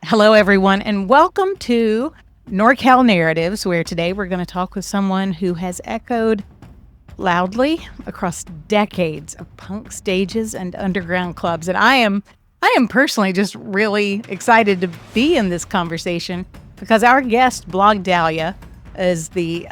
Hello, everyone, and welcome to NorCal Narratives, where today we're going to talk with someone who has echoed loudly across decades of punk stages and underground clubs. And I am personally just really excited to be in this conversation because our guest, Blag Dahlia, is the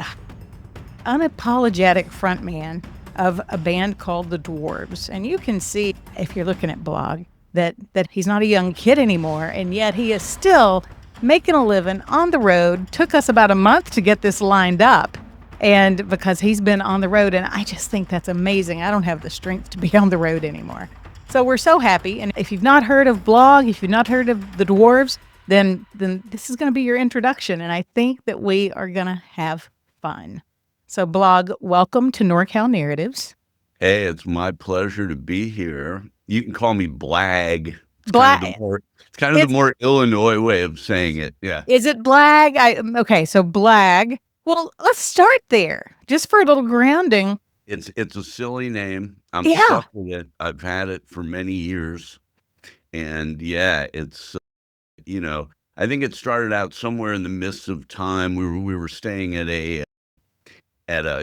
unapologetic frontman of a band called the Dwarves. And you can see, if you're looking at Blag, that he's not a young kid anymore, and yet he is still making a living on the road. Took us about a month to get this lined up, and because he's been on the road, and I just think that's amazing. I don't have the strength to be on the road anymore. So we're so happy. And if you've not heard of Blag, if you've not heard of the Dwarves, then this is going to be your introduction, and I think that we are going to have fun. So Blag, welcome to NorCal Narratives. Hey, it's my pleasure to be here. You can call me Blag. Blag. It's kind of the more Illinois way of saying it. Yeah. Is it Blag? Okay, so Blag. Well, let's start there, just for a little grounding. It's a silly name. I'm Yeah. stuck with it. I've had it for many years. And yeah, it's, I think it started out somewhere in the midst of time. We were staying at a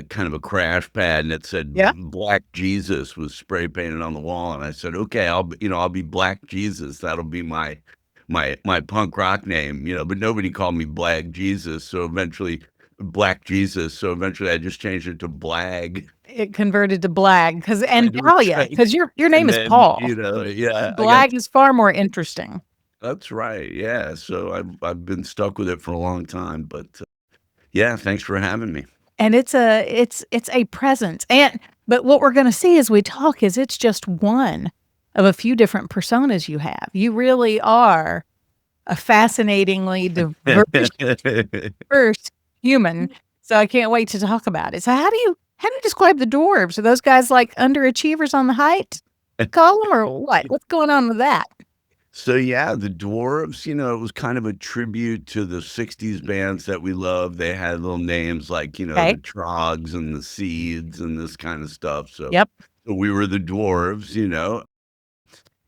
kind of a crash pad, and it said Black Jesus was spray painted on the wall. And I said, okay, I'll be Black Jesus. That'll be my punk rock name, but nobody called me Blag Jesus. So eventually Black Jesus. So eventually I just changed it to Blag. It converted to Blag and Dahlia, because your name is Paul. Blag is far more interesting. That's right. Yeah. So I've been stuck with it for a long time, but yeah, thanks for having me. And it's a presence. But what we're going to see as we talk is it's just one of a few different personas you have. You really are a fascinatingly diverse human. So I can't wait to talk about it. So how do you describe the Dwarves? Are those guys like underachievers on the height column, or what? What's going on with that? So yeah, the Dwarves, it was kind of a tribute to the 60s bands that we love. They had little names like, the Trogs and the Seeds and this kind of stuff. So, so we were the Dwarves,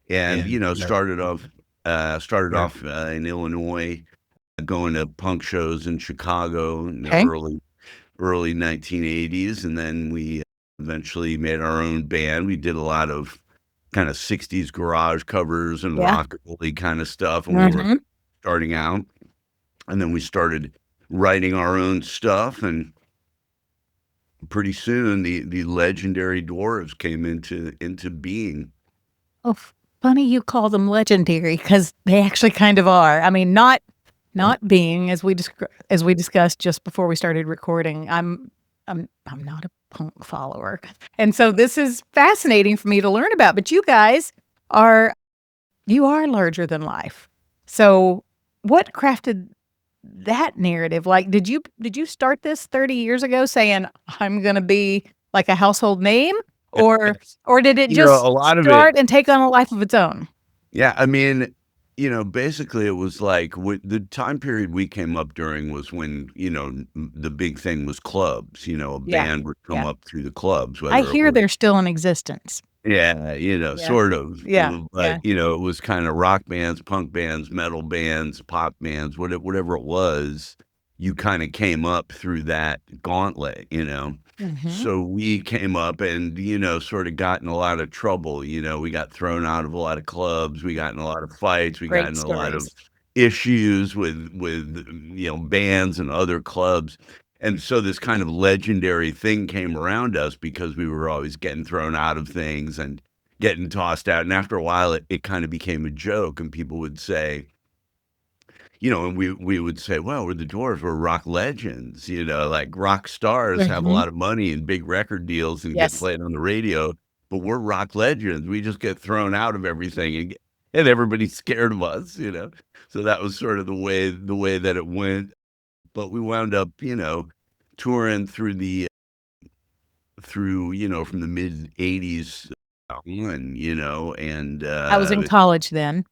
and started off in Illinois, going to punk shows in Chicago in the early 1980s, and then we eventually made our own band. We did a lot of kind of 60s garage covers and rockabilly kind of stuff when we were starting out. And then we started writing our own stuff, and pretty soon the legendary Dwarves came into being. Oh, funny you call them legendary, because they actually kind of are. I mean, not being, as we discussed just before we started recording. I'm not a punk follower, and so this is fascinating for me to learn about. But you guys are larger than life. So what crafted that narrative? Like, did you start this 30 years ago saying I'm going to be like a household name, or did it just start and take on a life of its own? Yeah, I mean, basically it was like the time period we came up during was when, the big thing was clubs, a band would come up through the clubs. I hear they're still in existence. Yeah, sort of. Yeah. But, it was kind of rock bands, punk bands, metal bands, pop bands, whatever it was. You kind of came up through that gauntlet, So we came up and, sort of got in a lot of trouble. We got thrown out of a lot of clubs. We got in a lot of fights. We got in a lot of issues with bands and other clubs. And so this kind of legendary thing came around us because we were always getting thrown out of things and getting tossed out. And after a while, it kind of became a joke, and people would say, and we would say, well, we're the Dwarves, we're rock legends, like rock stars have a lot of money and big record deals and get played on the radio, but we're rock legends. We just get thrown out of everything, and everybody's scared of us, So that was sort of the way that it went. But we wound up, touring through from the mid 80s on, and I was in college then.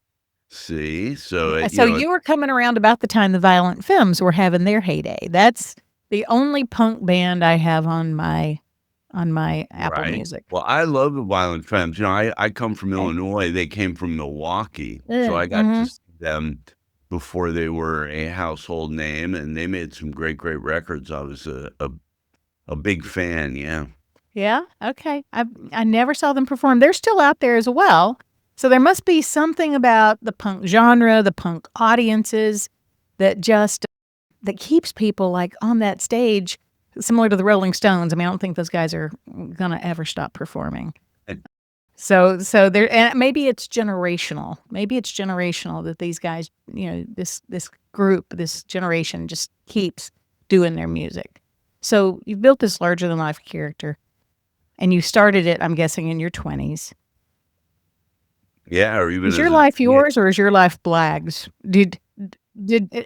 See, so you were coming around about the time the Violent Femmes were having their heyday. That's the only punk band I have on my Apple Music. Well, I love the Violent Femmes. I come from Illinois. They came from Milwaukee, so I got to see them before they were a household name, and they made some great records. I was a big fan, yeah. Yeah? Okay. I never saw them perform. They're still out there as well. So there must be something about the punk genre, the punk audiences that just that keeps people, like, on that stage, similar to the Rolling Stones. I mean, I don't think those guys are gonna ever stop performing. And So there, and maybe it's generational. Maybe it's generational that these guys, this group, this generation just keeps doing their music. So you've built this larger than life character, and you started it, I'm guessing, in your 20s. yeah, or even Is your as a life teen. yours or is your life Blag's?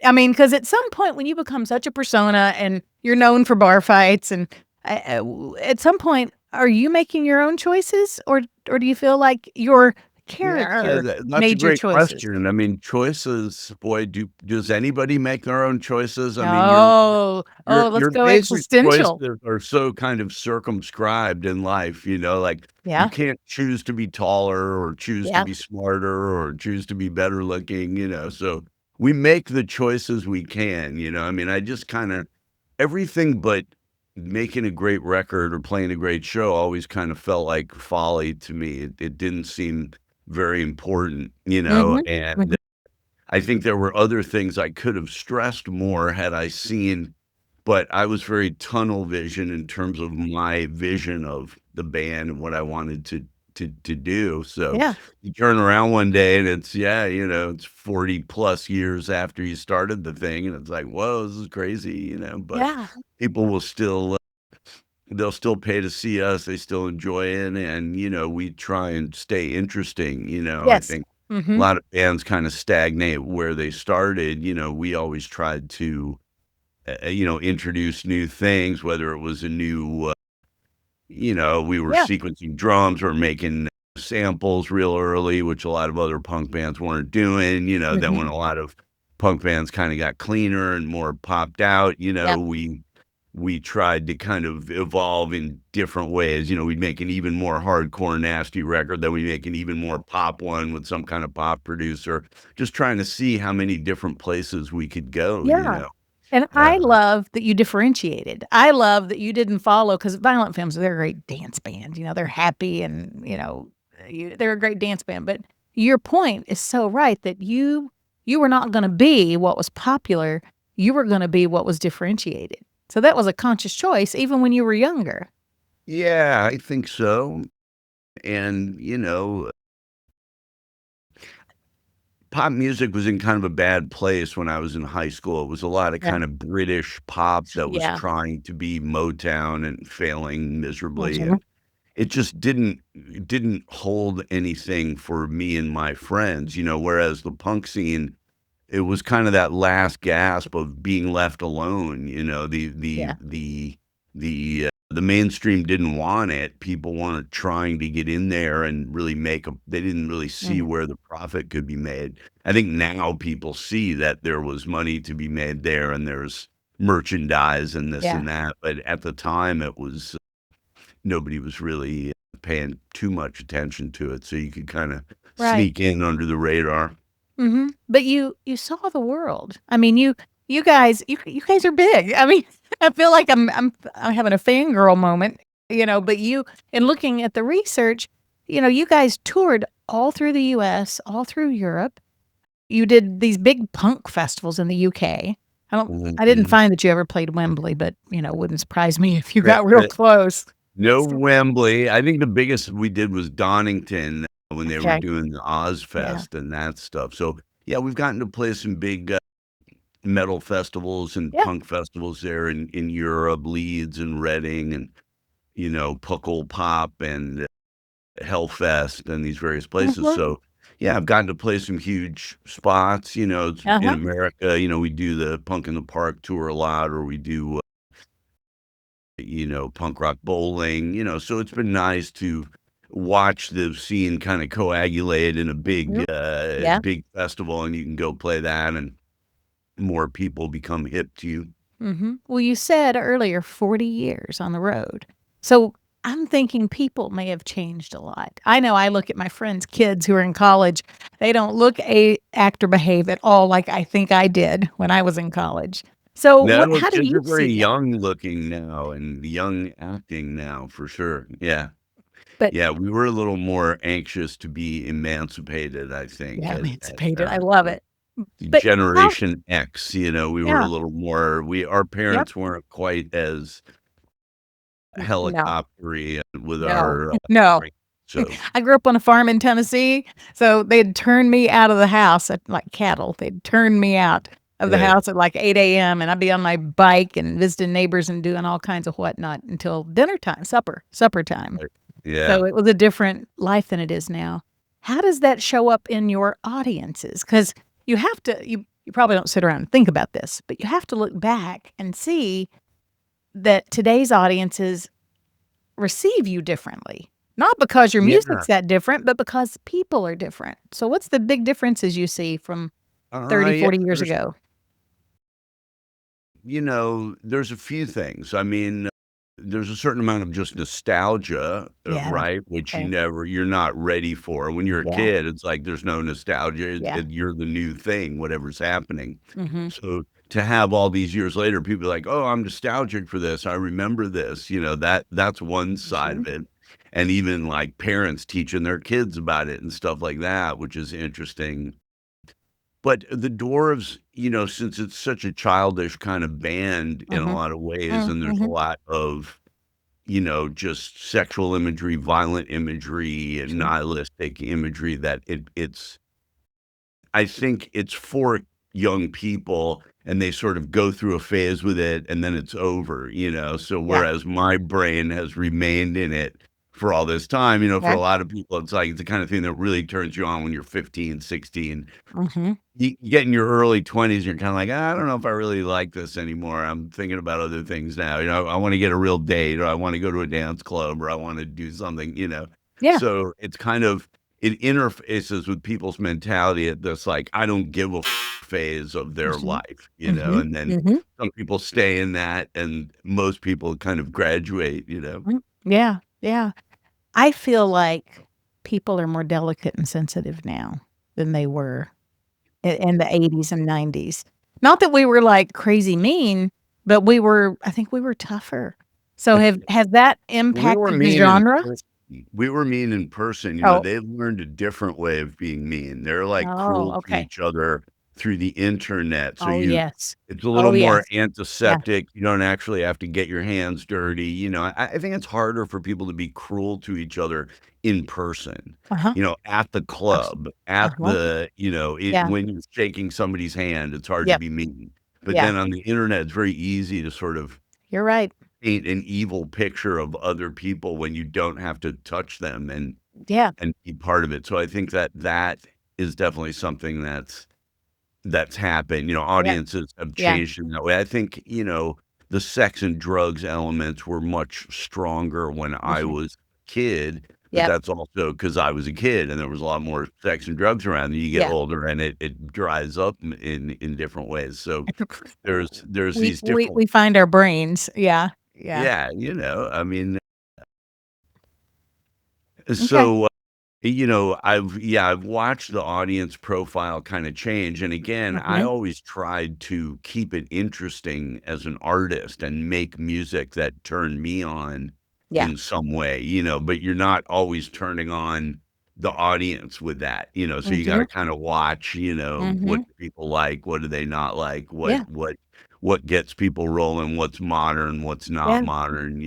I mean, because at some point when you become such a persona and you're known for bar fights, and at some point, are you making your own choices, or do you feel like your Yeah, character that's a made your great choices? question. I mean, choices, boy, does anybody make their own choices? I mean, Oh, oh, let's your go basic choices existential. are so kind of circumscribed in life, like you Yeah, can't choose to be taller or choose to yeah, be smarter or choose to be better looking. So we make the choices we can. I mean, I just kind of everything but making a great record or playing a great show always kind of felt like folly to me. It didn't seem very important, mhm, and mhm, I think there were other things I could have stressed more had I seen, but I was very tunnel vision in terms of my vision of the band and what I wanted to do. So yeah, you turn around one day and it's 40 plus years after you started the thing, and it's like, whoa, this is crazy. But yeah, people will still they'll still pay to see us. They still enjoy it, and we try and stay interesting. I yes, think a mhm, lot of bands kinda stagnate where they started. We always tried to, introduce new things, whether it was a new, we were yeah, sequencing drums or making samples real early, which a lot of other punk bands weren't doing. Then when mhm, a lot of punk bands kinda got cleaner and more popped out, yeah, we tried to kind of evolve in different ways. We'd make an even more hardcore, nasty record, then we make an even more pop one with some kind of pop producer, just trying to see how many different places we could go, you yeah. know? And Uh, I love that you differentiated. I love that you didn't follow, because Violent Femmes, they're a great dance band. They're happy, and they're a great dance band. But your point is so right that you were not going to be what was popular. You were going to be what was differentiated. So that was a conscious choice, even when you were younger. yeah, I think so, and pop music was in kind of a bad place when I was in high school. It was a lot of Yeah, kind of British pop that was yeah. trying to be Motown and failing miserably, Mhm. and it just didn't hold anything for me and my friends, whereas the punk scene, it was kinda that last gasp of being left alone. Yeah. The mainstream didn't want it. People weren't trying to get in there and really make a they didn't really see Mhm. where the profit could be made. I think now people see that there was money to be made there, and there's merchandise and this Yeah. and that, but at the time, it was nobody was really paying too much attention to it, so you could kinda Right. sneak in under the radar. Mhm. But you saw the world. I mean, you guys are big. I mean, I feel like I'm having a fangirl moment, but in looking at the research, you guys toured all through the US, all through Europe. You did these big punk festivals in the UK. I didn't Mhm. find that you ever played Wembley, but, wouldn't surprise me if you Right, got real close. no So Wembley. I think the biggest we did was Donington when they were okay. doing the Yeah. Ozfest and that stuff. So, yeah, we've gotten to play some big, metal festivals and Yeah. punk festivals there in Europe, Leeds and Reading and Puckle Pop and Hellfest and these various places. Mhm. So, yeah, I've gotten to play some huge spots, in Uh-huh. America, we do the Punk in the Park tour a lot, or we do punk rock bowling, so it's been nice to watch the scene kinda coagulate in a big, Mhm. Yeah. big festival, and you can go play that, and more people become hip to you. Mhm. Well, you said earlier 40 years on the road. So I'm thinking people may have changed a lot. I know I look at my friends' kids who are in college. They don't look act or behave at all like I think I did when I was in college. So what No, how do kids you are very see that? young looking now and young acting now for sure. Yeah. But Yeah, we were a little more anxious to be emancipated, I think, yeah, at emancipated. I our love it. But how Generation X, we were a yeah, little more our yep. parents weren't quite as No, helicoptery with no, our no. upbringing, so I grew up on a farm in Tennessee, so they'd turn me out of the house at like cattle. They'd turn me out of the yeah, house at like 8 a.m. and I'd be on my bike and visiting neighbors and doing all kinds of whatnot until dinner time, supper time. like yeah. So it was a different life than it is now. How does that show up in your audiences? Because you probably don't sit around and think about this, but you have to look back and see that today's audiences receive you differently. Not because your Yeah, music's that different, but because people are different. So what's the big differences you see from 30, yeah, 40 years ago? there's a few things. I mean, there's a certain amount of just nostalgia, Yeah. right? Which Okay. you're not ready for. When you're a Yeah. kid, it's like there's no nostalgia. Yeah. You're the new thing, whatever's happening. Mhm. So to have all these years later, people are like, "Oh, I'm nostalgic for this. I remember this." That's one side Mhm. of it. And even like parents teaching their kids about it and stuff like that, which is interesting. But the Dwarves, since it's such a childish kind of band in a Mhm. lot of ways, Mm, and there's a mhm. lot of, just sexual imagery, violent imagery, and Sure. nihilistic imagery that it's I think it's for young people and they sort of go through a phase with it and then it's over, So Yeah. whereas my brain has remained in it for all this time, for Okay. a lot of people, it's like it's the kind of thing that really turns you on when you're 15, 16. Mhm. You get in your early 20s, you're kinda like, "I don't know if I really like this anymore. I'm thinking about other things now." I wanna get a real date, or I wanna go to a dance club, or I wanna do something. Yeah. So, it's kind of it interfaces with people's mentality at this, like, "I don't give a phase of their Mhm. life, Mhm. and then Mhm. some people stay in that, and most people kind of graduate. Mm. Yeah. Yeah. I feel like people are more delicate and sensitive now than they were in the '80s and '90s. Not that we were, like, crazy mean, but I think we were tougher. So has that We were impacted the mean in genre? person. We were mean in person, Oh. they learned a different way of being mean. They're, like, Oh, cruel to okay. each other through the internet, so Oh, yes. it's a little Oh, more yes. Yeah. antiseptic, you don't actually have to get your hands dirty. I think it's harder for people to be cruel to each other in person, Uh-huh. at the Abs club, at uh-huh. the Yeah. when you're shaking somebody's hand, it's hard to Yep. be mean. But Yeah. then on the internet, it's very easy to sort of You're right. paint an evil picture of other people when you don't have to touch them Yeah. and be part of it. So I think that is definitely something that's happened. Yep. Audiences have Yeah. changed in that way. I think, the sex and drugs elements were much stronger when I Mhm. was a kid, but Yep. that's also because I was a kid and there was a lot more sex and drugs around. And you get Yeah. older and it dries up in different ways. So there's We these we different we find our brains. Yeah. Yeah. yeah, I mean, Okay. so I've watched the audience profile kinda change, and again, I Mhm. always tried to keep it interesting as an artist and make music that turned me on Yeah. in some way, but you're not always turning on the audience with that, so you gotta Mhm. kinda watch, what Mhm. do people like, what do they not like, what Yeah. what gets people rolling, what's modern, what's not Yeah. modern,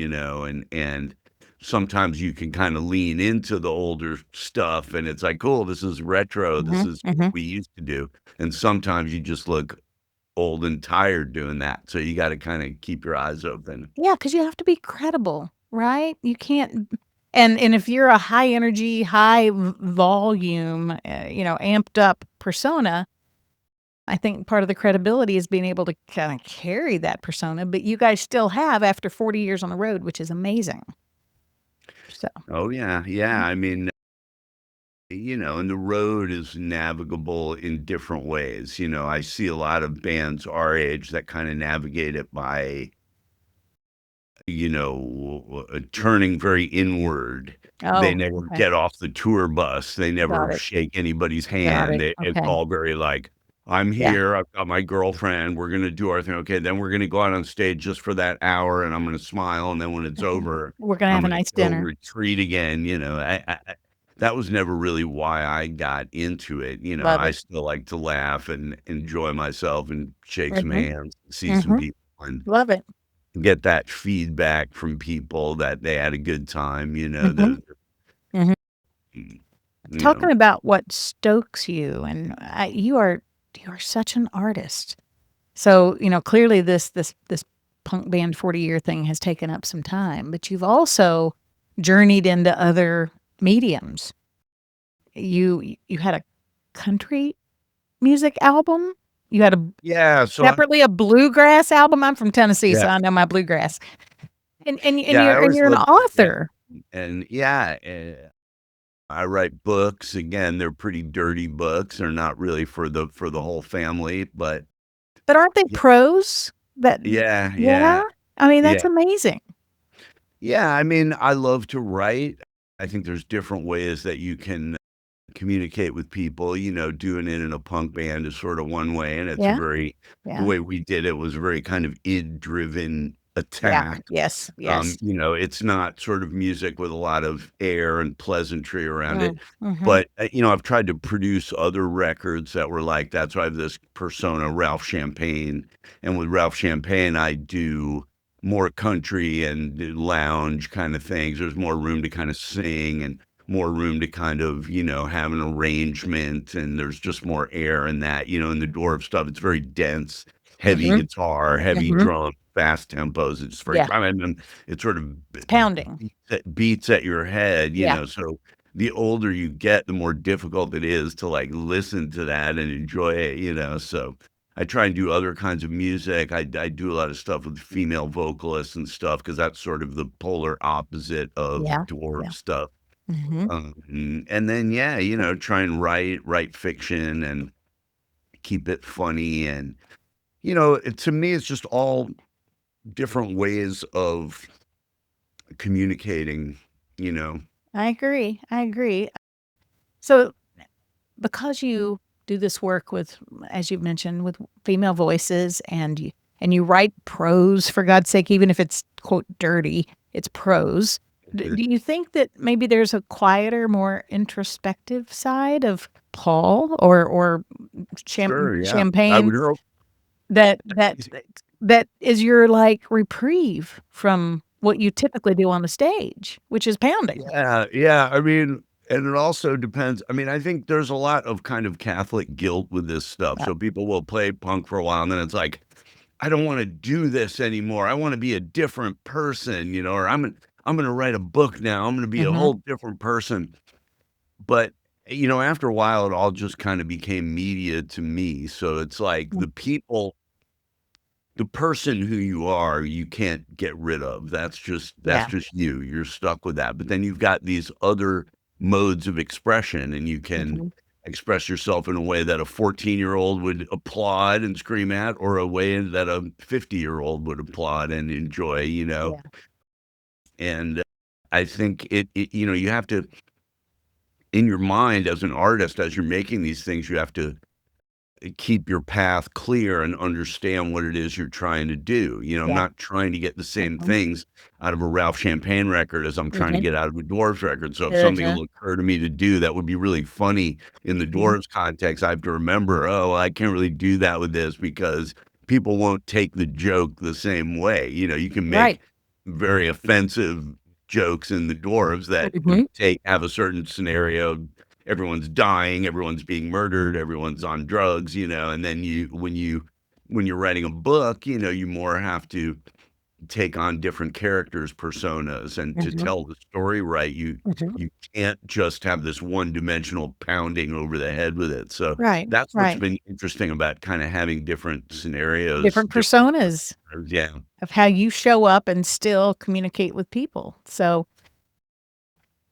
and sometimes you can kinda lean into the older stuff, and it's like, "Cool, this is retro, this Mhm. is what Mhm. we used to do," and sometimes you just look old and tired doing that, so you gotta kinda keep your eyes open. Yeah, because you have to be credible, right? You can't and if you're a high energy, high volume, amped up persona, I think part of the credibility is being able to kinda carry that persona, but you guys still have after 40 years on the road, which is amazing. So Oh, yeah, yeah, I mean, and the road is navigable in different ways, I see a lot of bands our age that kinda navigate it by turning very inward. They Oh, never okay. get off the tour bus. They never Got it. shake anybody's Got hand. it. It's Okay. all very like, I'm Yeah. here. I've got my girlfriend. We're gonna do our thing. Okay, then we're gonna go out on stage just for that hour, and I'm gonna smile. And then when it's Mhm. over, We're gonna I'm have a gonna nice go dinner. retreat again. That was never really why I got into it. Love I it. still like to laugh and enjoy myself and shake some Mhm. hands, see some Mhm. people, and Love it. get that feedback from people that they had a good time, Mhm. Mhm. mm, you know. Talking about what stokes you, and you are such an artist. So, clearly this punk band 40-year thing has taken up some time, but you've also journeyed into other mediums. You had a country music album? You had a Yeah, so separately a bluegrass album? I'm from Tennessee, so yeah, I know my bluegrass. And yeah, I you're always an loved that, author. and yeah, I write books. Again, they're pretty dirty books. They're not really for the whole family, but But aren't they yeah, pros? That yeah, Yeah? yeah, I mean, yeah. that's amazing. Yeah, I mean, I love to write. I think there's different ways that you can communicate with people. Doing it in a punk band is sort of one way, and it's a Yeah, very the yeah, way we did it was a very kind of id-driven yeah. attack. Yes, yes. It's not sort of music with a lot of air and pleasantry around it. Mm, mhm. But, I've tried to produce other records that were like that. So I have this persona, Ralph Champagne. And with Ralph Champagne, I do more country and lounge kind of things. There's more room to kind of sing and more room to kind of, have an arrangement. And there's just more air in that. In the Dwarf stuff, it's very dense, heavy Mhm, guitar, heavy mhm. drum, fast tempos. It's very, Yeah, I mean, it sort of it's pounding. beats at your head, Yeah, so the older you get, the more difficult it is to, like, listen to that and enjoy it, so I try and do other kinds of music. I do a lot of stuff with female vocalists and stuff because that's sort of the polar opposite of yeah, dwarf yeah. stuff, Mhm. and then, yeah, try and write fiction and keep it funny, and, to me, it's just all different ways of communicating, you know? I agree, I agree. So, because you do this work with, as you've mentioned, with female voices, and you write prose, for God's sake, even if it's, quote, "dirty," it's prose. Do you think that maybe there's a quieter, more introspective side of Paul or Sure, yeah. I Champagne would hope. that is your, like, reprieve from what you typically do on the stage, which is pounding? Yeah, yeah, I mean, and it also depends. I mean, I think there's a lot of kind of Catholic guilt with this stuff, Uh, so people will play punk for a while, and then it's like, "I don't wanna do this anymore, I wanna be a different person," or I'm gonna write a book now, I'm gonna be a mhm, whole different person." But, after a while, it all just kinda became media to me, so it's like mm, the person who you are, you can't get rid of. That's yeah, just you. You're stuck with that. But then you've got these other modes of expression, and you can mhm, express yourself in a way that a 14-year-old would applaud and scream at, or a way that a 50-year-old would applaud and enjoy, yeah, And I think you have to, in your mind as an artist, as you're making these things, you have to keep your path clear and understand what it is you're trying to do. I'm yeah, not trying to get the same mhm, things out of a Ralph Champagne record as I'm trying to mhm, get out of a Dwarves record. So if something mhm, will occur to me to do that would be really funny in the mhm. Dwarves context, I have to remember, oh, I can't really do that with this because people won't take the joke the same way. You can Right, make very offensive jokes in the Dwarves that mhm, have a certain scenario. Everyone's dying, everyone's being murdered, everyone's on drugs, and then when you're writing a book, you more have to take on different characters' personas, and to mhm, tell the story right, mhm. you can't just have this one-dimensional pounding over the head with it. So Right, that's what's right. been interesting about kinda having different scenarios, Different personas yeah. of how you show up and still communicate with people. So,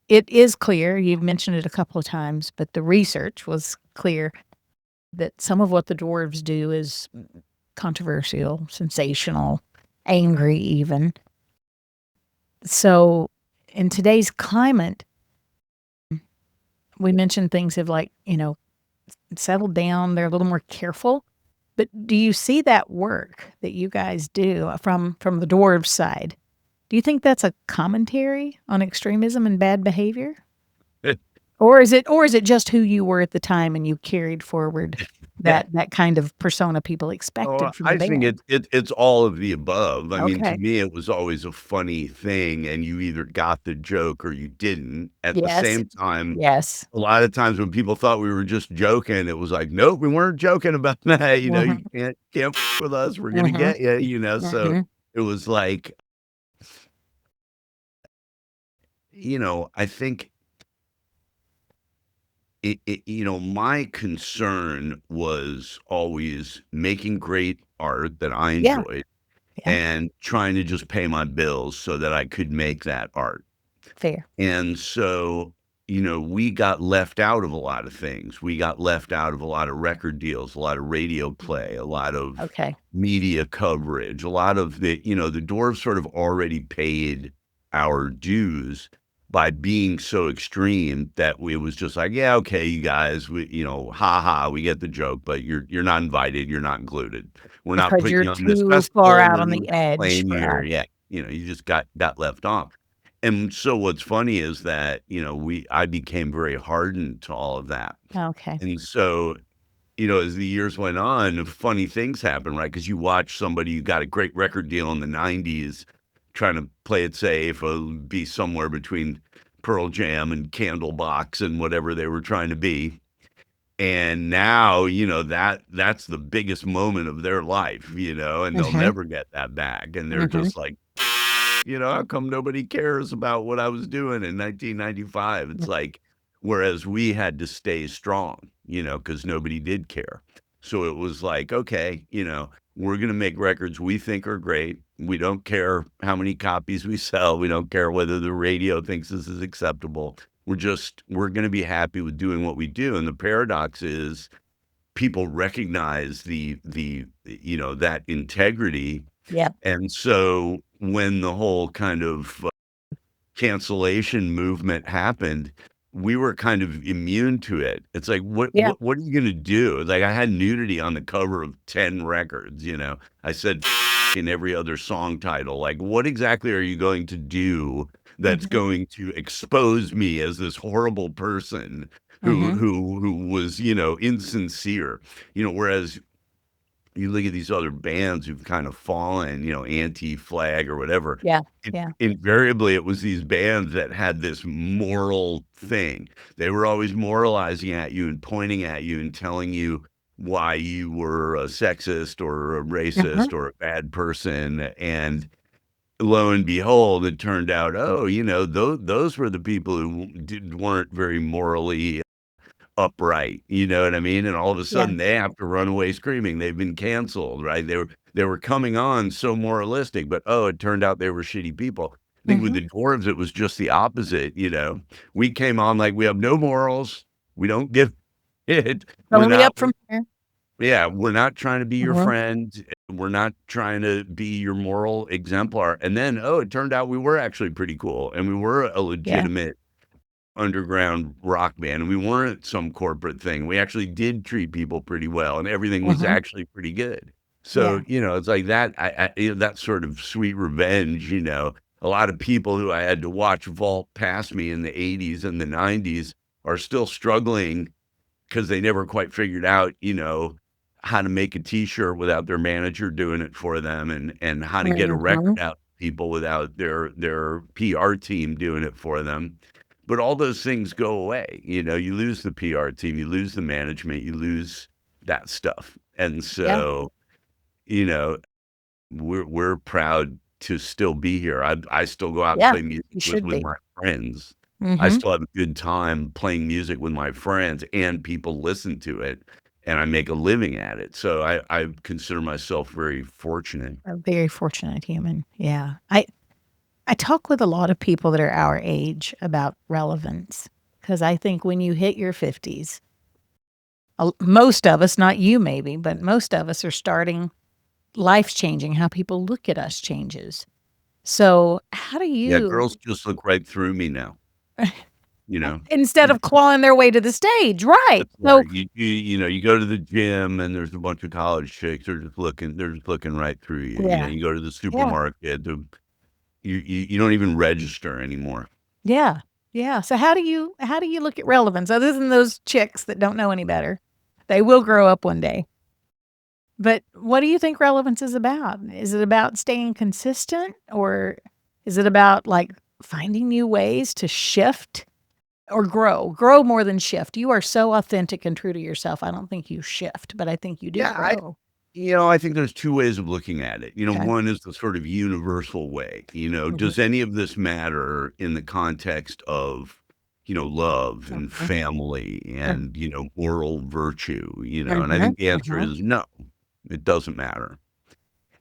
it is clear, you've mentioned it a couple of times, but the research was clear that some of what the dwarves do is controversial, sensational, angry even. So in today's climate, we mentioned things have like, settled down, they're a little more careful. But do you see that work that you guys do from the Dwarves side? Do you think that's a commentary on extremism and bad behavior? Or is it just who you were at the time and you carried forward that kind of persona people Oh, expected from the I think band? it's all of the above. I mean, to Okay. me, it was always a funny thing, and you either got the joke or you didn't. At the Yes. same time, Yes. a lot of times when people thought we were just joking, it was like, "Nope, we weren't joking about that, you Mhm. can't f with us, we're gonna Mhm. get you," so Mhm. it was like, I think my concern was always making great art that I Yeah. enjoyed Yeah. and trying to just pay my bills so that I could make that art. Fair. And so, we got left out of a lot of things. We got left out of a lot of record deals, a lot of radio play, a lot of Okay. media coverage, a lot of the Dwarves sort of already paid our dues by being so extreme that it was just like, yeah, okay, you guys, ha ha, we get the joke, but you're not invited, you're not included. We're not Because putting you're you on this too far festival. out We're on not the edge playing for here. us. Yeah, you just got left off. And so what's funny is that, I became very hardened to all of that. Okay. And so, as the years went on, funny things happen, right? Because you watch somebody who got a great record deal in the 90s trying to play it safe, be somewhere between Pearl Jam and Candlebox and whatever they were trying to be. And now, that's the biggest moment of their life, and they'll Mhm. never get that back. And they're Mhm. just like, how come nobody cares about what I was doing in 1995? It's like, whereas we had to stay strong, because nobody did care. So it was like, okay, we're going to make records we think are great. We don't care how many copies we sell. We don't care whether the radio thinks this is acceptable. We're going to be happy with doing what we do. And the paradox is people recognize that integrity. Yep. And so when the whole kind of cancellation movement happened, we were kind of immune to it. It's like, what Yeah. what what are you gonna do? Like, I had nudity on the cover of 10 records. I said in every other song title. Like, what exactly are you going to do that's Mhm. going to expose me as this horrible person who Mhm. who who was, insincere? Whereas you look at these other bands who've kind of fallen, Anti-Flag or whatever, Yeah. in Yeah. invariably, it was these bands that had this moral thing. They were always moralizing at you and pointing at you and telling you why you were a sexist or a Mhm. racist or a bad person, and lo and behold, it turned out, oh, those were the people who weren't very morally upright, you know what I mean? And all of a Yeah. sudden they have to run away screaming. They've been canceled, right? They were coming on so moralistic, but oh, it turned out they were shitty people. I think with Mhm. the Dwarves, it was just the opposite. We came on like we have no morals. We don't give it. We're Only not up from here. yeah, we're not trying to be your Mhm. friend. We're not trying to be your moral exemplar. And then, oh, it turned out we were actually pretty cool and we were a Yeah. legitimate underground rock band, and we weren't some corporate thing. We actually did treat people pretty well, and everything was Mhm. actually pretty good. So, Yeah. it's like that. That sort of sweet revenge. A lot of people who I had to watch vault past me in the '80s and the '90s are still struggling because they never quite figured out, how to make a T-shirt without their manager doing it for them, and how to get a record Mhm. out to people without their PR team doing it for them. But all those things go away. You lose the PR team, you lose the management, you lose that stuff. And Yeah. so, you know, we're proud to still be here. I still go out and Yeah. play music You with should with be. my friends. I Mhm. still have a good time playing music with my friends, and people listen to it, and I make a living at it. So I consider myself very fortunate. A very fortunate human. Yeah. I talk with a lot of people that are our age about relevance because I think when you hit your 50s, most of us, not you maybe, but most of us are starting life's changing, how people look at us changes. So how do Yeah, you girls just look right through me now, you know? instead of clawing their way to the stage, right. That's So right. You go to the gym and there's a bunch of college chicks, they're just looking right through you, yeah, you go to the yeah, supermarket, you don't even register anymore. yeah, yeah. So how do you look at relevance other than those chicks that don't know any better? They will grow up one day. But what do you think relevance is about? Is it about staying consistent or is it about, like, finding new ways to shift or grow? Grow more than shift. You are so authentic and true to yourself. I don't think you shift, but I think you do Yeah, grow. I think there's 2 ways of looking at it. Okay. One is the sort of universal way, Mhm, does any of this matter in the context of, love and mhm, family mm, and, moral virtue, and I mhm, think the answer mhm. is no, it doesn't matter.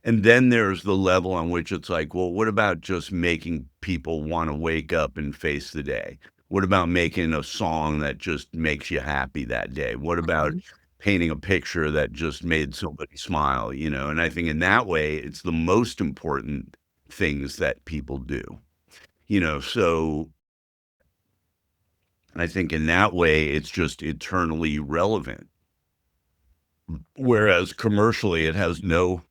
And then there's the level on which it's like, well, what about just making people wanna wake up and face the day? What about making a song that just makes you happy that day? What about Mhm. painting a picture that just made somebody smile, And I think in that way, it's the most important things that people do, So I think in that way, it's just eternally relevant. Whereas commercially, it has no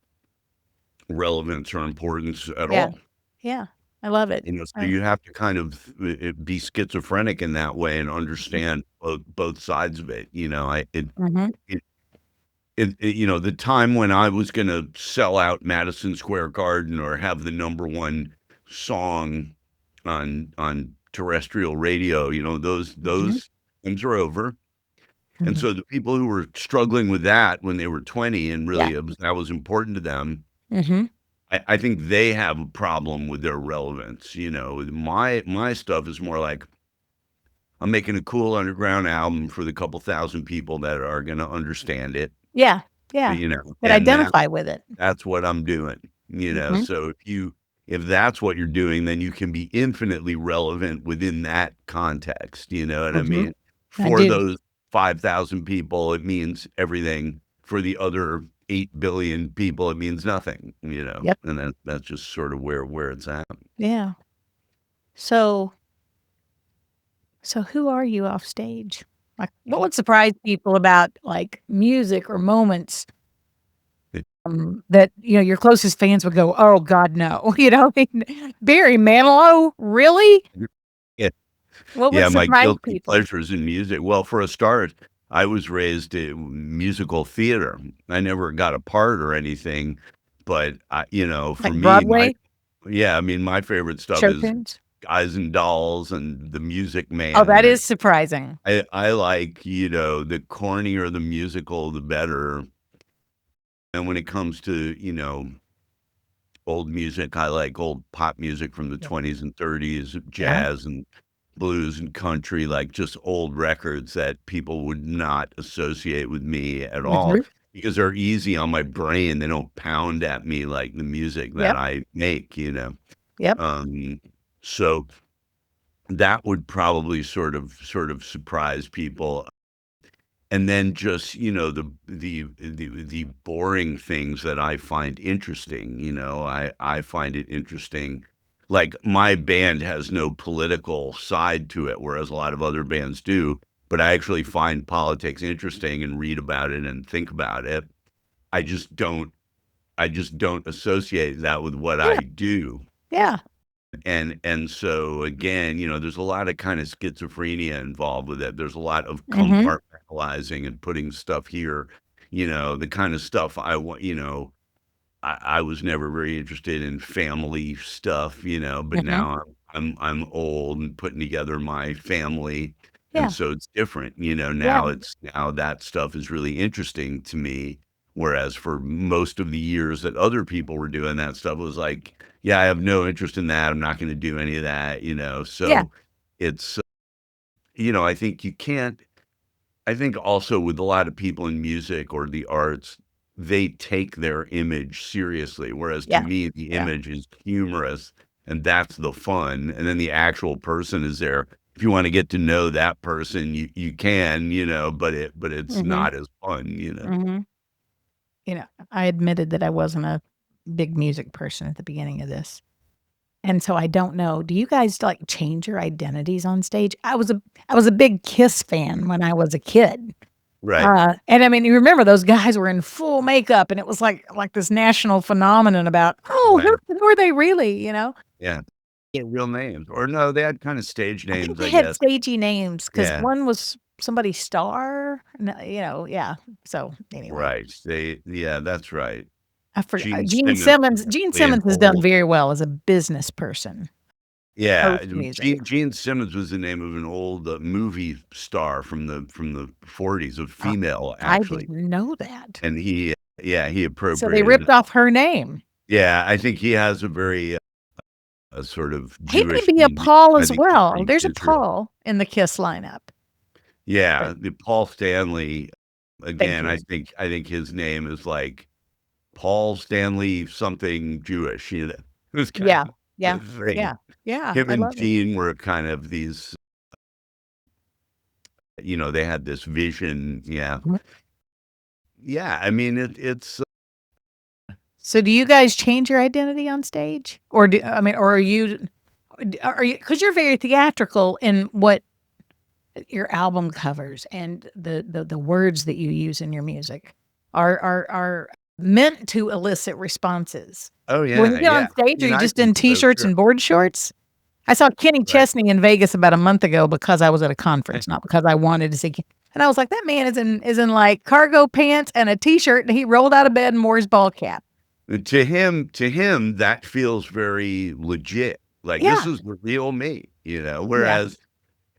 relevance or importance at Yeah. all. Yeah. I love it. So you have to kind of, be schizophrenic in that way and Mhm, understand both sides of it, mhm. it the time when I was gonna sell out Madison Square Garden or have the number 1 song on terrestrial radio, Mhm, those things are over, and mhm. so the people who were struggling with that when they were 20 and Yeah. really that was important to them, Mhm. I think they have a problem with their relevance, My stuff is more like, I'm making a cool underground album for the couple thousand people that are gonna understand it, Yeah. Yeah. That and identify with it. that's what I'm doing, Mhm, so if that's what you're doing, then you can be infinitely relevant within that context, you know what I mhm. mean? I For do. those 5,000 people, it means everything. For the other 8 billion people, it means nothing, Yep. and that's just sort of where it's at. Yeah. So so who are you off stage? Like, what would surprise people about, like, music or moments, that, your closest fans would go, "Oh god, no." I mean, Barry Manilow? Really? Yeah. What would Yeah, my surprise guilty people? pleasures in music. Well, for a start, I was raised in musical theater. I never got a part or anything, but for Like me, Broadway yeah, I mean, my favorite stuff show is tunes? Guys and Dolls and The Music Oh, that Man, and is surprising. I like, the cornier the musical, the better. And when it comes to, old music, I like old pop music from the Yeah. 20s and 30s, Yeah. jazz and blues and country, like just old records that people would not associate with me at all Mhm. because they're easy on my brain. They don't pound at me like the music that Yep. I make. Yep. Um, so that would probably sort of surprise people. And then just, the boring things that I find interesting, I find it interesting. Like, my band has no political side to it, whereas a lot of other bands do, but I actually find politics interesting and read about it and think about it. I just don't I just don't associate that with what Yeah. I do. Yeah. And so again, there's a lot of kind of schizophrenia involved with it. There's a lot of Mhm. compartmentalizing and putting stuff here, the kind of stuff I want, I was never very interested in family stuff, but Mhm. now I'm old and putting together my family, and Yeah. so it's different, Yeah. now that stuff is really interesting to me, whereas for most of the years that other people were doing that stuff, it was like, yeah, I have no interest in that. I'm not going to do any of that, Yeah. so it's, I think you can't I think also with a lot of people in music or the arts, they take their image seriously, whereas to Yeah. me, the Yeah. image is humorous, and that's the fun, and then the actual person is there. If you wanna get to know that person, you can, but it's Mhm. not as fun. Mhm. I admitted that I wasn't a big music person at the beginning of this. And so I don't know. Do you guys like change your identities on stage? I was a big Kiss fan when I was a kid. Right. And I mean, you remember those guys were in full makeup, and it was like this national phenomenon about, oh, Right. who are they really? You know, Yeah. Their real names. Or no, they had kind of stage I think names, they I had guess. stagey names because Yeah. one was somebody Star, you know, yeah. So anyway, Right. Yeah, that's right. I forgot Gene Gene Simmons was Simmons. Gene definitely an Simmons has done old. very well as a business person, Yeah, post music. Gene Simmons was the name of an old, movie star from the '40s, a Uh, female, I actually, didn't know that. and he So they appropriated ripped it. off her name. Yeah, I think he has a very, a sort of He may Jewish be a lean. Paul I as think he's well. pretty There's a Israel. Paul in the Kiss lineup. Yeah, But the Paul Stanley, thank again, you. I think his name is, like, Paul Stanley something Jewish, you know? It was kind Yeah, of yeah, the thing. yeah, yeah, Him I and love it. Gene were kind of these, they had this vision, yeah. Mhm. Yeah, I mean, it's So do you guys change your identity on stage? Or or are you, because you're very theatrical in what your album covers and the words that you use in your music are meant to elicit responses. oh, When you yeah, get yeah. on stage, I are mean, you I just in think so, T-shirts sure. and board shorts? I saw Kenny Right. Chesney in Vegas about a month ago because I was at a conference, not because I wanted to see and I was like, "That man is in, like, cargo pants and a T-shirt, and he rolled out of bed and wore his ball cap." To him, that feels very legit. Like, this Yeah. is the real me, Yeah. whereas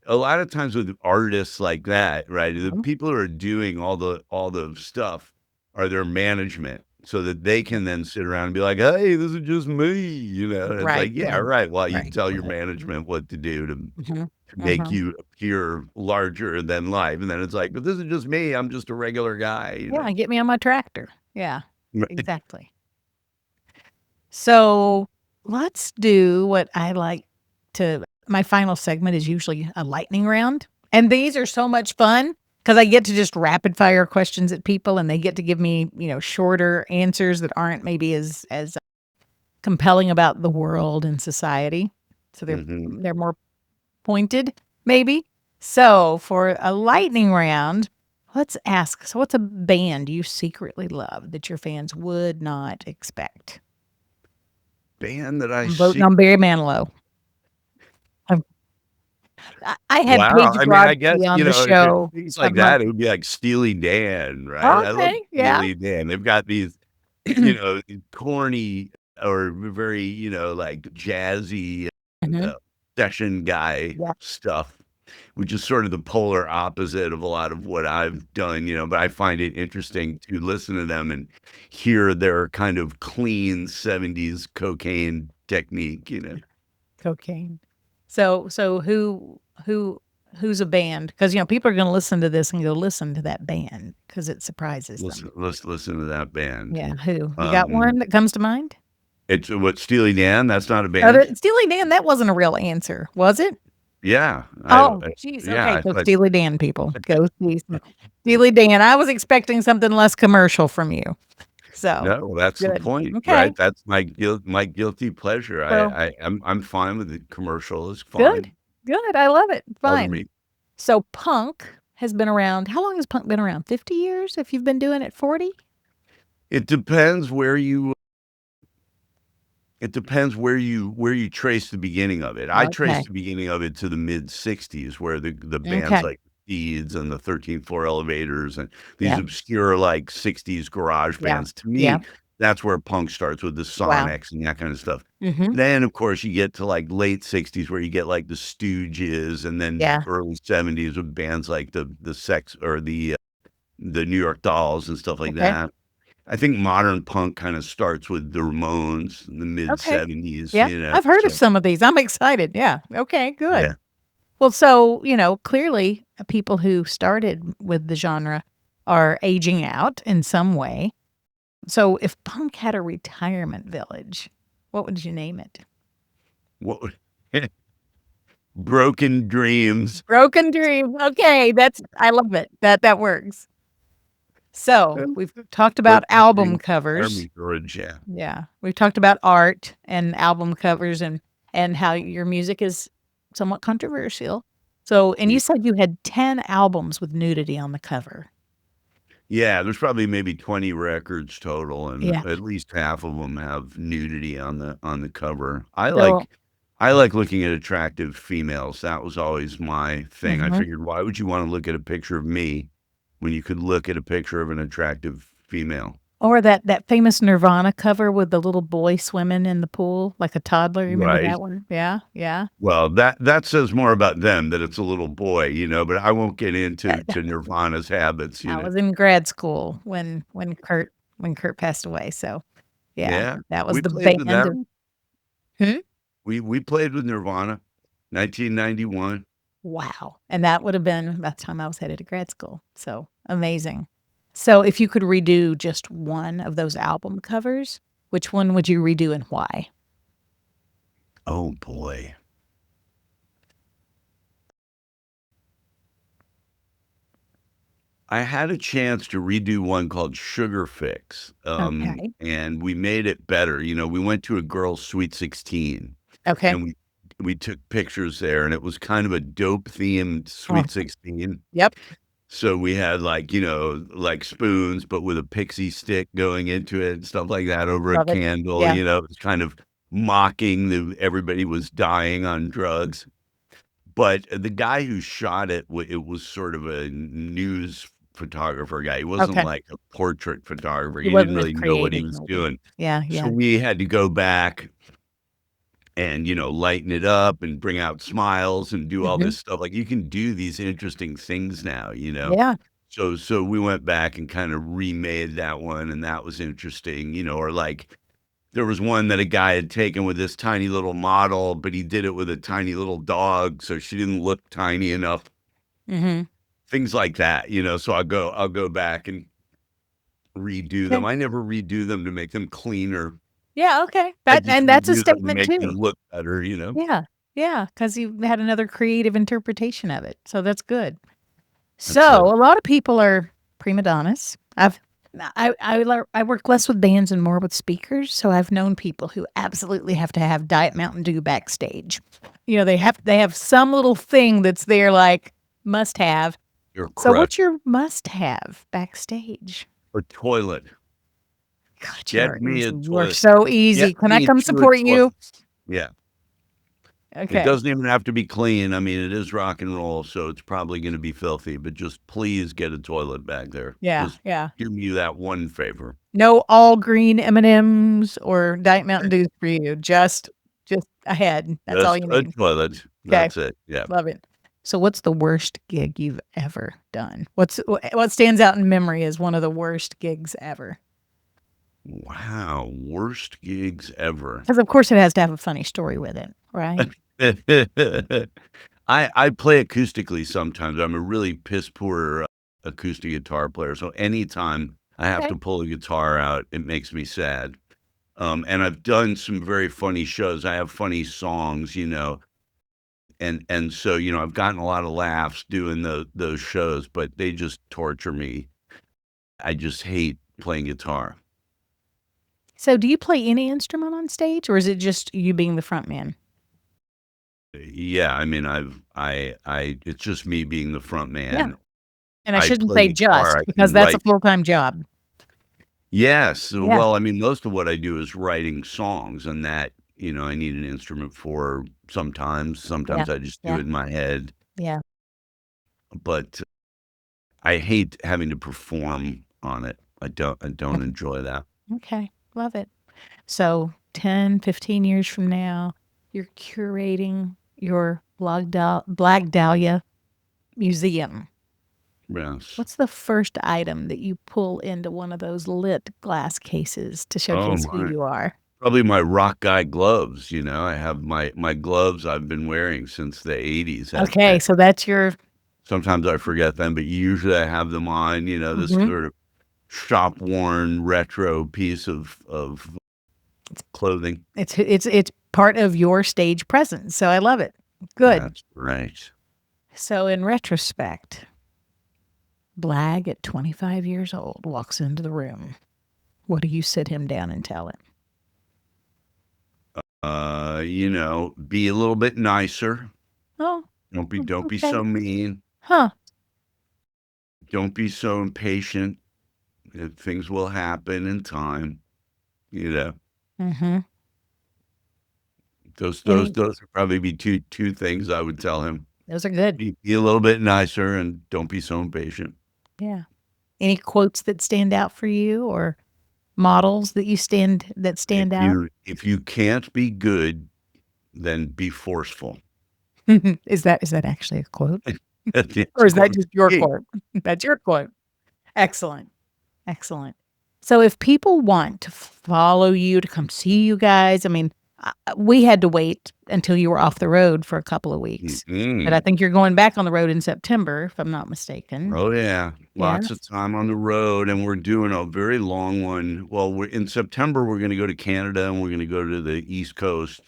a lot of times with artists like that, right, the Mhm. people who are doing all the stuff are their management so that they can then sit around and be like, "Hey, this is just me," and it's Right, like, "Yeah, right, right, well, you right, tell your right. management what to do to Mhm, make mhm. you appear larger than life," and then it's like, "But this is just me, I'm just a regular guy." Yeah, get me on my tractor. Yeah, Right. exactly. So, let's do what I like to my final segment is usually a lightning round, and these are so much fun because I get to just rapid fire questions at people, and they get to give me, shorter answers that aren't maybe as compelling about the world and society. So Mhm. they're more pointed, maybe. So, for a lightning round, let's ask, so what's a band you secretly love that your fans would not expect? Band that I I'm voting see. on Barry Manilow. I've I had Wow, Paige I mean, I guess, Brodsky on the if it's show things a like month. that, it would be like Steely Dan, right? I love Okay, yeah. Steely Dan. They've got these, these corny or very, like jazzy, Mhm. uh, session guy Yeah. stuff, which is sort of the polar opposite of a lot of what I've done, but I find it interesting to listen to them and hear their kind of clean '70s cocaine technique. Cocaine. So who's a band? Because people are gonna listen to this and go listen to that band because it surprises them. Let's listen to that band. Yeah, who? You got Um one that comes to mind? It's what, Steely Dan? That's not a Oh, band? Steely Dan, that wasn't a real answer, was it? Yeah, Oh, jeez, yeah, okay, I so thought. Steely Dan people, go see Steely Dan. I was expecting something less commercial from you, so No, that's the good. point, Okay, right? That's my guilty pleasure. well, I'm fine with the commercial, it's good, fine. good, I love it, Bother fine. me. So punk has been around how long has punk been around? 50 years? If you've been doing it 40? It depends where you trace the beginning of it. I trace Okay, the beginning of it to the mid-60s where the bands okay, like Seeds and the 13th Floor Elevators and these yeah, obscure, like, '60s garage yeah, bands. To yeah, me, that's where punk starts with the wow, Sonics and that kind of stuff. mhm, Then, of course, you get to, like, late '60s where you get, like, the Stooges and then yeah, early '70s with bands like the Sex or the New York Dolls and stuff like okay, that. I think modern punk kinda starts with the Ramones in the okay, mid-70s, yeah, I've heard of so some of these, I'm excited, yeah, okay, yeah. good. Well, so, clearly, people who started with the genre are aging out in some way. So, if punk had a retirement village, what would you name it? What would Broken Dreams. Broken Dream. Okay, I love it. That works. So, we've talked about Broken album Dreams covers. Army Garage, yeah. Yeah, we've talked about art and album covers, and and how your music is somewhat controversial. So, and you said you had 10 albums with nudity on the cover. Yeah, there's probably maybe 20 records total, and Yeah. at least half of them have nudity on the cover. So I like looking at attractive females. That was always my thing. I mhm. figured, why would you wanna look at a picture of me when you could look at a picture of an attractive female? Or that famous Nirvana cover with the little boy swimming in the pool like a toddler, you remember Right. that one? Yeah, yeah. Well, that says more about them that it's a little boy, but I won't get into That to Nirvana's habits, I was in grad school when Kurt passed away, so, yeah, Yeah, that was we the played with band of them. Hmm? We played with Nirvana, 1991. Wow, and that would have been about the time I was headed to grad school, so amazing. So, if you could redo just one of those album covers, which one would you redo and why? Oh, boy. I had a chance to redo one called Sugar Fix, Okay, and we made it better. We went to a girl's sweet 16, okay. and we took pictures there, and it was kind of a dope-themed Oh, sweet 16. yep, So we had, like spoons, but with a pixie stick going into it and stuff like that over a love it. candle, Yeah, it was kind of mocking the everybody was dying on drugs. But the guy who shot it, it was sort of a news photographer guy. He wasn't okay. like a portrait photographer. He He didn't wasn't as really know what he creative was maybe. doing. Yeah, So yeah. we had to go back and, lighten it up and bring out smiles and do all Mhm. this stuff. Like, you can do these interesting things now. Yeah, So we went back and kind of remade that one, and that was interesting, or like there was one that a guy had taken with this tiny little model, but he did it with a tiny little dog, so she didn't look tiny enough. mhm. Things like that. So I'll go back and redo them. Okay. I never redo them to make them cleaner. Yeah, okay. I That just and that's a redo them to statement make them too. look better. Yeah, yeah, because you had another creative interpretation of it, so that's good. That's So, it. a lot of people are prima donnas. I work less with bands and more with speakers, so I've known people who absolutely have to have Diet Mountain Dew backstage. They have some little thing that's their, like, must have. You're So correct. what's your must have backstage? A toilet. God, you Get are me easy. a You are toilet. so Get easy. Can I me come 2 support you? toilets. Yeah. It Okay. doesn't even have to be clean. I mean, it is rock and roll, so it's probably gonna be filthy, but just please get a toilet back there. Yeah, Just yeah. do me that one favor. No all green M&Ms or Diet Mountain Dews for you, just a head. That's all Just you a need. toilet. Okay, That's it. Yeah. love it. So what's the worst gig you've ever done? What stands out in memory as one of the worst gigs ever? Wow, worst gigs ever. Because of course it has to have a funny story with it, right? I play acoustically sometimes. I'm a really piss poor acoustic guitar player, so anytime I have Okay. to pull a guitar out, it makes me sad. And I've done some very funny shows. I have funny songs, and so, I've gotten a lot of laughs doing those shows, but they just torture me. I just hate playing guitar. So do you play any instrument on stage, or is it just you being the front man? Yeah, I mean, it's just me being the front Yeah. man. And I I shouldn't play say guitar, just, I because can that's a write. full-time job. Yes, Yeah, well, I mean, most of what I do is writing songs, and that, I need an instrument for sometimes. yeah, Sometimes I just do yeah, it in my head, yeah. but I hate having to perform on it. I don't enjoy that. Okay, love it. So 10, 15 years from now, you're curating your Blag Dahlia museum. Yes. What's the first item that you pull into one of those lit glass cases to Oh showcase who my. you are? Probably my rock guy gloves. I have my gloves I've been wearing since the '80s. Okay, so that's your Sometimes I forget them, but usually I have them on, this mhm. sort of shop worn retro piece of clothing. It's part of your stage presence, so I love it. Good. That's right. So in retrospect, Blag at 25 years old walks into the room. What do you sit him down and tell him? Be a little bit nicer. Oh, Don't be okay. so mean. Huh. Don't be so impatient. Things will happen in time. You know, Mm-hmm. those Any, those would probably be two things I would tell him. those are good. Be a little bit nicer and don't be so impatient. Yeah. Any quotes that stand out for you or models that stand out? If you can't be good, then be forceful. Is that actually a quote? It's Or a is that quote just your from me. quote? That's your quote. Excellent. Excellent. So if people want to follow you, to come see you guys, I mean, we had to wait until you were off the road for a couple of weeks. But I Mhm. think you're going back on the road in September, if I'm not mistaken. Oh, yeah. Lots of Yes. time on the road, and we're doing a very long one. Well, we're in September, we're gonna go to Canada, and we're gonna go to the East Coast,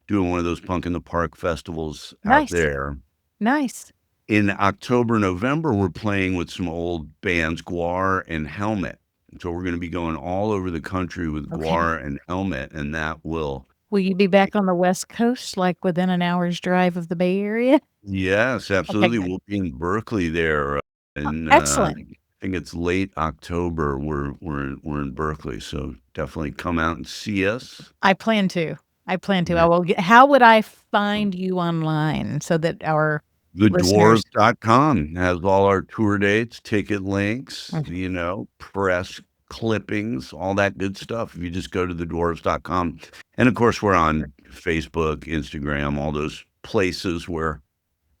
doing one of those Punk in the Park festivals out Nice. there. Nice. In October, November, we're playing with some old bands, Guar and Helmet. So we're gonna be going all over the country with Okay. Guar and Helmet, and that will Will you be back on the West Coast, like within an hour's drive of the Bay Area? Yes, Okay, absolutely. good. We'll be in Berkeley there, and, Excellent. I think it's late October. We're in Berkeley, so definitely come out and see us. I plan to. I plan to. I Yeah. will get, how would I find you online so that our listeners TheDwarves.com has all our tour dates, ticket links, okay. press clippings, all that good stuff. If you just go to TheDwarves.com. And of course, we're on Facebook, Instagram, all those places where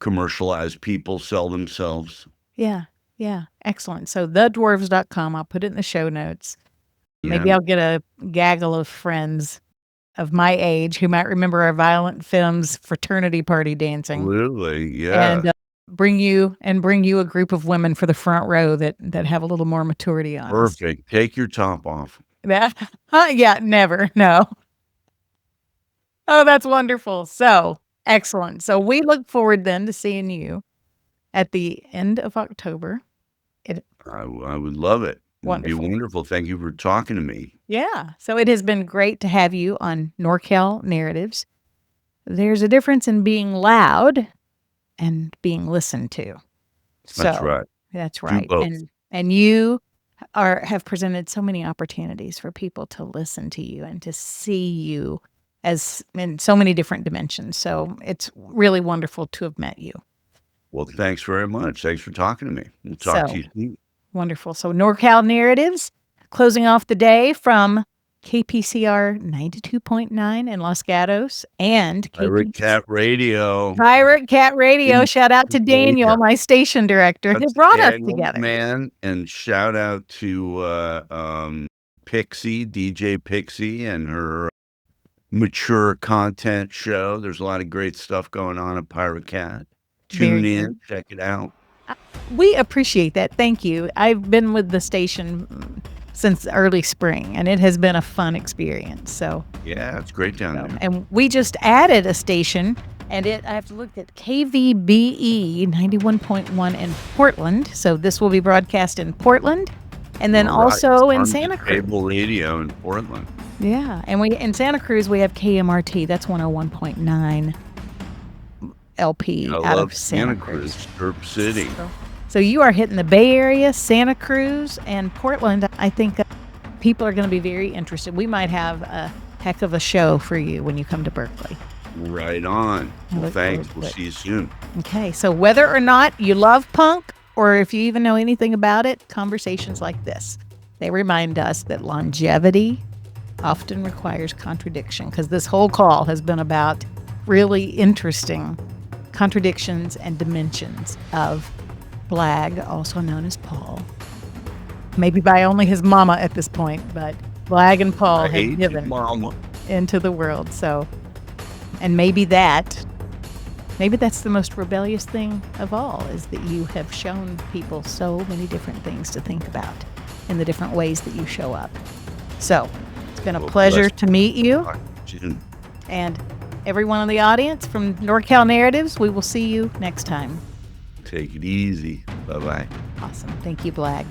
commercialized people sell themselves. Yeah. Yeah. Excellent. So thedwarves.com. I'll put it in the show notes. Yeah, Maybe I'll get a gaggle of friends of my age who might remember our Violent Femmes fraternity party dancing absolutely. and Yeah. bring you a group of women for the front row that have a little more maturity on us. Perfect. Take your top off. That, yeah, never. No. Oh, that's wonderful. So excellent. So we look forward then to seeing you at the end of October. It I would love it. It'd be wonderful. wonderful. Thank you for talking to me. Yeah. So it has been great to have you on NorCal Narratives. There's a difference in being loud and being listened to. That's So right. that's Do right. both. And you have presented so many opportunities for people to listen to you and to see you as in so many different dimensions. So it's really wonderful to have met you. Well, thanks very much. Thanks for talking to me. We'll talk to So you soon. wonderful. So NorCal Narratives, closing off the day from KPCR 92.9 in Los Gatos and Pirate Cat Radio. Pirate Cat Radio. In Shout out to Daniel, Pennsylvania. my station director, who That's brought us Daniel, together. man. And shout out to Pixie, DJ Pixie, and her mature content show. There's a lot of great stuff going on at Pirate Cat. Tune Very in, good. check it out. We appreciate that. Thank you. I've been with the station since early spring, and it has been a fun experience. So, Yeah, it's great down there. and we just added a station, and I have to look at KVBE 91.1 in Portland. So this will be broadcast in Portland, and then All right. also in Farm to Santa Cruz. Table Radio in Portland. Yeah, and we in Santa Cruz we have KMRT. That's 101.9 LP I out love of Santa Cruz, Derp City. So you are hitting the Bay Area, Santa Cruz, and Portland. I think people are going to be very interested. We might have a heck of a show for you when you come to Berkeley. Right on. Well, look thanks. forward to We'll it. see you soon. Okay, so whether or not you love punk, or if you even know anything about it, conversations like this, they remind us that longevity often requires contradiction, because this whole call has been about really interesting contradictions and dimensions of Blag, also known as Paul. Maybe by only his mama at this point, but Blag and Paul have Hey, given Mama. into the world. So, and maybe that's the most rebellious thing of all, is that you have shown people so many different things to think about in the different ways that you show up. So it's been a pleasure to meet you. And everyone in the audience from NorCal Narratives, we will see you next time. Take it easy. Bye-bye. Awesome. Thank you, Blag.